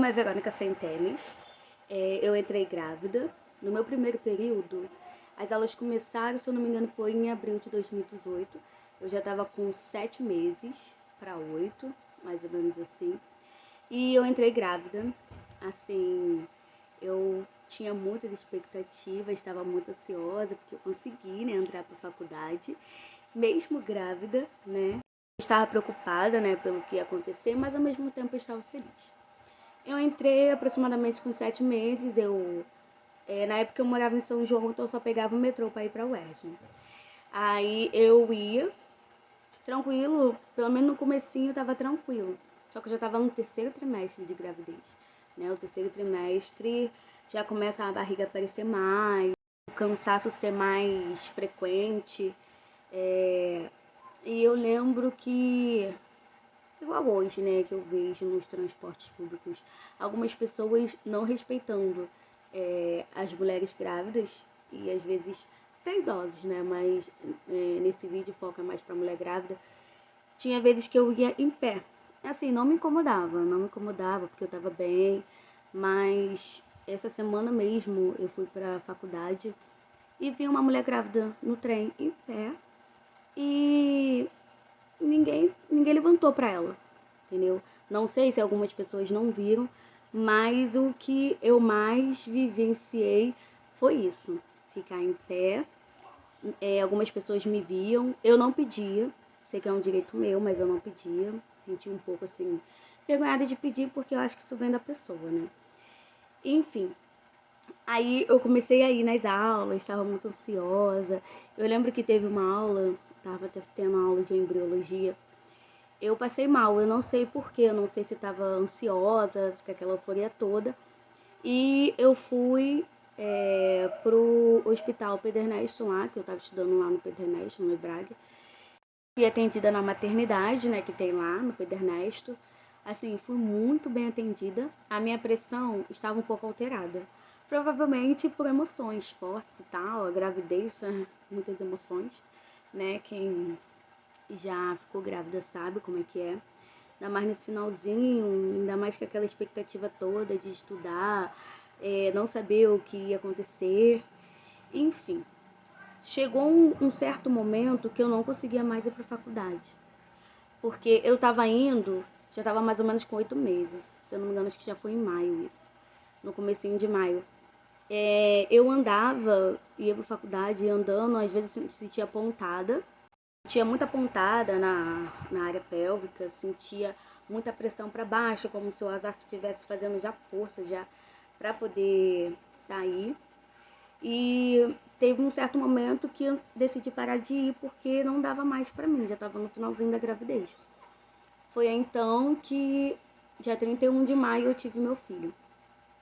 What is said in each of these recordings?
nome é Verônica Fenteles. Eu entrei grávida. No meu primeiro período, as aulas começaram, se eu não me engano, foi em abril de 2018. Eu já estava com 7 meses para 8, mais ou menos assim. E eu entrei grávida. Assim, eu tinha muitas expectativas, estava muito ansiosa, porque eu consegui, né, entrar para a faculdade, mesmo grávida, né? Estava preocupada, né, pelo que ia acontecer, mas ao mesmo tempo eu estava feliz. Eu entrei aproximadamente com 7 meses. Na época eu morava em São João, então eu só pegava o metrô para ir para a UERJ. Aí eu ia tranquilo, pelo menos no comecinho tava tranquilo. Só que eu já tava no terceiro trimestre de gravidez, né? O terceiro trimestre já começa a barriga aparecer mais, o cansaço ser mais frequente. E eu lembro que, igual hoje, né, que eu vejo nos transportes públicos, algumas pessoas não respeitando as mulheres grávidas e às vezes até idosos, né, mas nesse vídeo foca mais pra mulher grávida. Tinha vezes que eu ia em pé, assim, não me incomodava porque eu tava bem, mas essa semana mesmo eu fui pra faculdade e vi uma mulher grávida no trem em pé e ninguém levantou pra ela, entendeu? Não sei se algumas pessoas não viram, mas o que eu mais vivenciei foi isso, ficar em pé. Algumas pessoas me viam, eu não pedia, sei que é um direito meu, mas eu não pedia, senti um pouco assim, envergonhada de pedir, porque eu acho que isso vem da pessoa, né? Enfim, aí eu comecei a ir nas aulas, estava muito ansiosa. Eu lembro que teve uma aula, estava tendo aula de embriologia. Eu passei mal, eu não sei porquê, eu não sei se estava ansiosa, com aquela euforia toda. E eu fui pro hospital Pedernesto lá, que eu estava estudando lá no Pedernesto, no Ebrag. Fui atendida na maternidade, né, que tem lá no Pedernesto. Assim, fui muito bem atendida. A minha pressão estava um pouco alterada. Provavelmente por emoções fortes e tal. A gravidez, muitas emoções, né? Quem já ficou grávida sabe como é que é. Ainda mais nesse finalzinho, ainda mais com aquela expectativa toda de estudar, não saber o que ia acontecer. Enfim, chegou um certo momento que eu não conseguia mais ir para a faculdade. Porque eu tava indo, já tava mais ou menos com 8 meses. Se eu não me engano, acho que já foi em maio isso. No comecinho de maio. Eu andava, ia pra faculdade, andando, às vezes sentia pontada. Sentia muita pontada na área pélvica, sentia muita pressão para baixo, como se o Azaf estivesse fazendo já força já para poder sair. E teve um certo momento que eu decidi parar de ir porque não dava mais para mim, já estava no finalzinho da gravidez. Foi então que, dia 31 de maio, eu tive meu filho.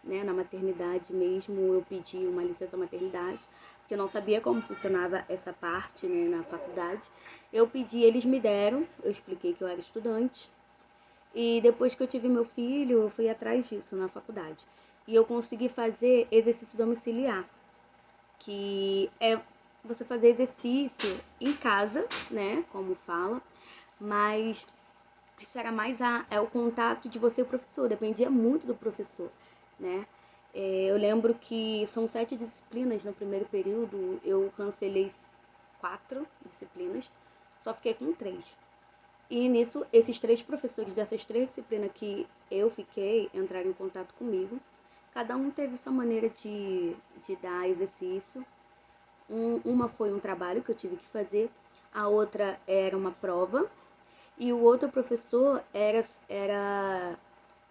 Né? Na maternidade mesmo, eu pedi uma licença maternidade, porque eu não sabia como funcionava essa parte, né, na faculdade. Eu pedi, eles me deram, eu expliquei que eu era estudante. E depois que eu tive meu filho, eu fui atrás disso na faculdade. E eu consegui fazer exercício domiciliar, que é você fazer exercício em casa, né, como fala, mas isso era mais o contato de você e o professor, dependia muito do professor, né? Eu lembro que são 7 disciplinas no primeiro período, eu cancelei 4 disciplinas, só fiquei com 3. E nisso, esses 3 professores dessas 3 disciplinas que eu fiquei entraram em contato comigo. Cada um teve sua maneira de dar exercício. Uma foi um trabalho que eu tive que fazer, a outra era uma prova. E o outro professor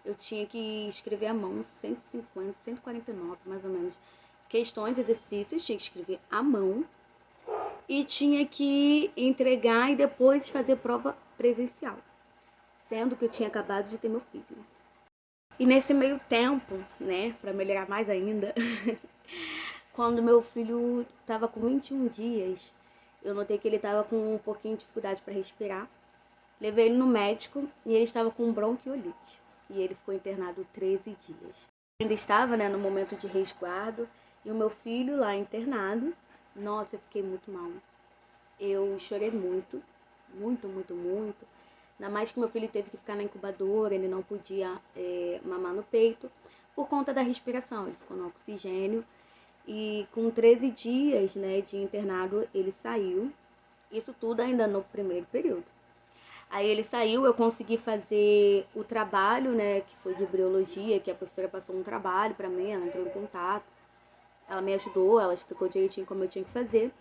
eu tinha que escrever à mão 150, 149 mais ou menos, questões, exercícios, tinha que escrever à mão e tinha que entregar e depois fazer prova presencial, sendo que eu tinha acabado de ter meu filho. E nesse meio tempo, né, para melhorar mais ainda, quando meu filho estava com 21 dias, eu notei que ele estava com um pouquinho de dificuldade para respirar. Levei ele no médico e ele estava com bronquiolite. E ele ficou internado 13 dias. Ainda estava, né, no momento de resguardo. E o meu filho lá internado. Nossa, eu fiquei muito mal. Eu chorei muito. Muito, muito, muito. Ainda mais que meu filho teve que ficar na incubadora, ele não podia mamar no peito, por conta da respiração, ele ficou no oxigênio. E com 13 dias, né, de internado, ele saiu. Isso tudo ainda no primeiro período. Aí ele saiu, eu consegui fazer o trabalho, né, que foi de embriologia, que a professora passou um trabalho pra mim, ela entrou em contato, ela me ajudou, ela explicou direitinho como eu tinha que fazer.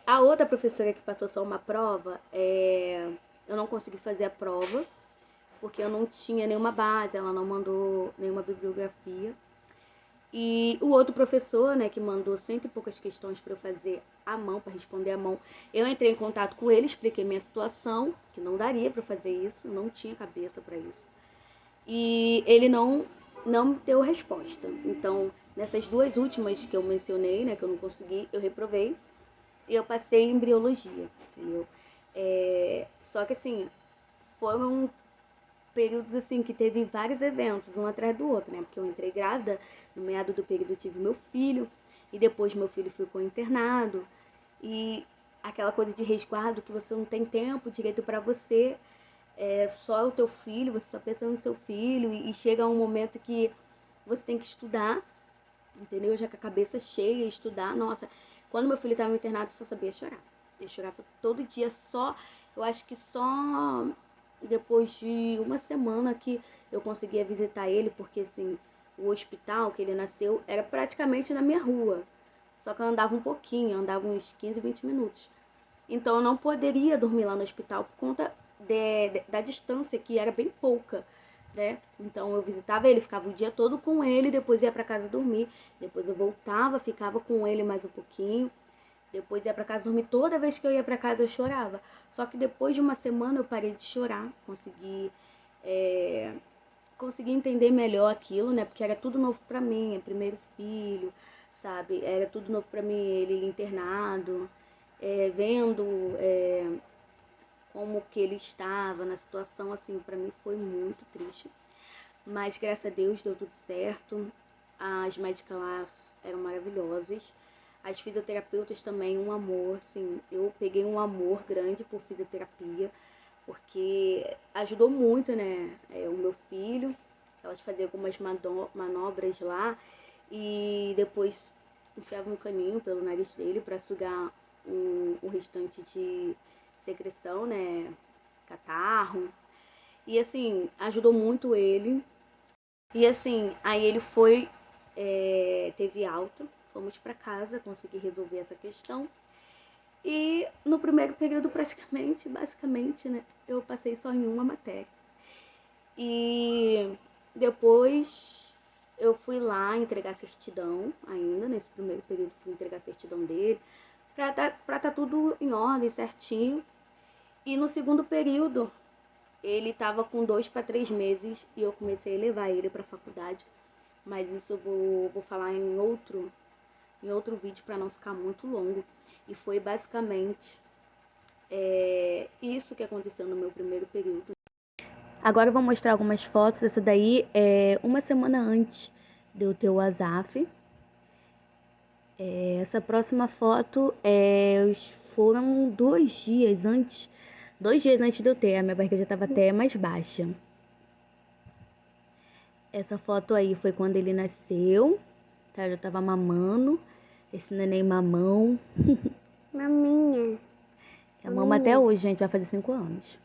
A outra professora que passou só uma prova, eu não consegui fazer a prova, porque eu não tinha nenhuma base, ela não mandou nenhuma bibliografia. E o outro professor, né, que mandou cento e poucas questões para eu fazer à mão, para responder à mão, eu entrei em contato com ele, expliquei minha situação, que não daria para fazer isso, não tinha cabeça para isso. E ele não me deu resposta. Então, nessas duas últimas que eu mencionei, né, que eu não consegui, eu reprovei e eu passei em embriologia, entendeu? Só que assim, foram períodos assim que teve vários eventos, um atrás do outro, né? Porque eu entrei grávida, no meado do período eu tive meu filho, e depois meu filho ficou internado, e aquela coisa de resguardo que você não tem tempo direito para você, só o teu filho, você só pensa no seu filho, e chega um momento que você tem que estudar, entendeu? Já com a cabeça cheia, estudar, nossa. Quando meu filho estava internado, eu só sabia chorar. Eu chorava todo dia, eu acho que só depois de uma semana que eu conseguia visitar ele, porque assim, o hospital que ele nasceu era praticamente na minha rua. Só que eu andava um pouquinho, andava uns 15, 20 minutos. Então eu não poderia dormir lá no hospital por conta da distância, que era bem pouca, né? Então eu visitava ele, ficava o dia todo com ele, depois ia para casa dormir, depois eu voltava, ficava com ele mais um pouquinho, depois ia para casa dormir. Toda vez que eu ia para casa eu chorava. Só que depois de uma semana eu parei de chorar, consegui entender melhor aquilo, né? Porque era tudo novo para mim, é primeiro filho, sabe? Era tudo novo para mim, ele internado, vendo como que ele estava na situação, assim, para mim foi muito triste. Mas graças a Deus deu tudo certo. As médicas lá eram maravilhosas. As fisioterapeutas também, um amor, assim, eu peguei um amor grande por fisioterapia, porque ajudou muito, né, o meu filho. Elas faziam algumas manobras lá e depois enfiavam um caninho pelo nariz dele para sugar o restante de secreção, né, catarro. E assim, ajudou muito ele. E assim, aí ele teve alta, fomos para casa, consegui resolver essa questão. E no primeiro período, basicamente, né, eu passei só em uma matéria. E depois eu fui lá entregar a certidão ainda, nesse primeiro período fui entregar a certidão dele, pra tá tudo em ordem, certinho. E no segundo período, ele tava com 2 para 3 meses e eu comecei a levar ele pra faculdade. Mas isso eu vou falar em outro vídeo para não ficar muito longo. E foi basicamente isso que aconteceu no meu primeiro período. Agora eu vou mostrar algumas fotos. Essa daí é uma semana antes de eu ter o ASAF. Essa próxima foto foram 2 dias antes. 2 dias antes de eu ter. A minha barriga já estava até mais baixa. Essa foto aí foi quando ele nasceu. Tá? Eu já tava mamando. Esse neném mamão. Maminha. Eu mamo até hoje, gente. Vai fazer 5 anos.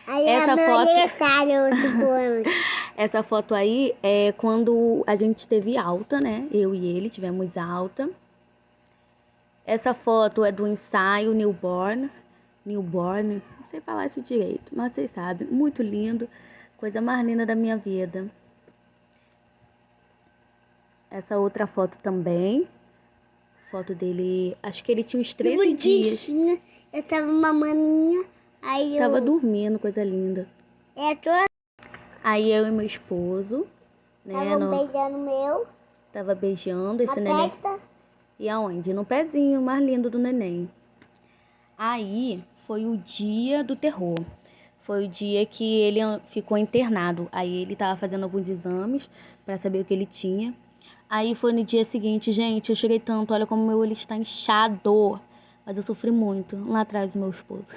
Aí essa meu aniversário, 5 anos. Essa foto aí é quando a gente teve alta, né? Eu e ele tivemos alta. Essa foto é do ensaio Newborn, não sei falar isso direito, mas vocês sabem, muito lindo, coisa mais linda da minha vida. Essa outra foto também, foto dele, acho que ele tinha uns 13 dias. Eu tava mamaninha, aí tava dormindo, coisa linda. Tô... Aí eu e meu esposo, né? Beijando meu. Tava beijando esse neném. Testa. E aonde? No pezinho mais lindo do neném. Aí foi o dia do terror. Foi o dia que ele ficou internado. Aí ele tava fazendo alguns exames para saber o que ele tinha. Aí foi no dia seguinte, gente, eu chorei tanto. Olha como meu olho está inchado. Mas eu sofri muito. Lá atrás do meu esposo.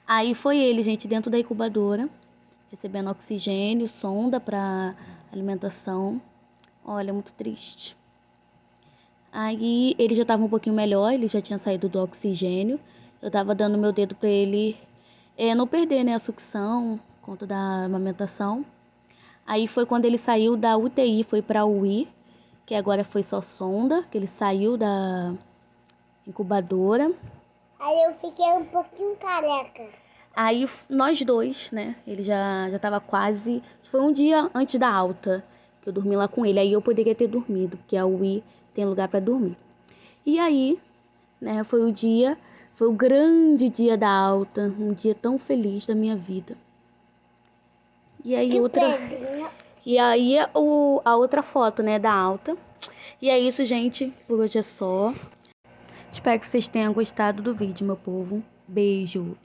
Aí foi ele, gente, dentro da incubadora, recebendo oxigênio, sonda para alimentação. Olha, muito triste. Aí ele já estava um pouquinho melhor, ele já tinha saído do oxigênio. Eu tava dando meu dedo para ele não perder, né, a sucção, por conta da amamentação. Aí foi quando ele saiu da UTI, foi para UI, que agora foi só sonda, que ele saiu da incubadora. Aí eu fiquei um pouquinho careca. Aí nós dois, né, ele já tava quase... Foi um dia antes da alta que eu dormi lá com ele. Aí eu poderia ter dormido, porque a UI tem lugar para dormir. E aí, né, foi o grande dia da alta, um dia tão feliz da minha vida. E aí a outra foto, né, da alta. E é isso, gente, por hoje é só. Espero que vocês tenham gostado do vídeo, meu povo. Beijos.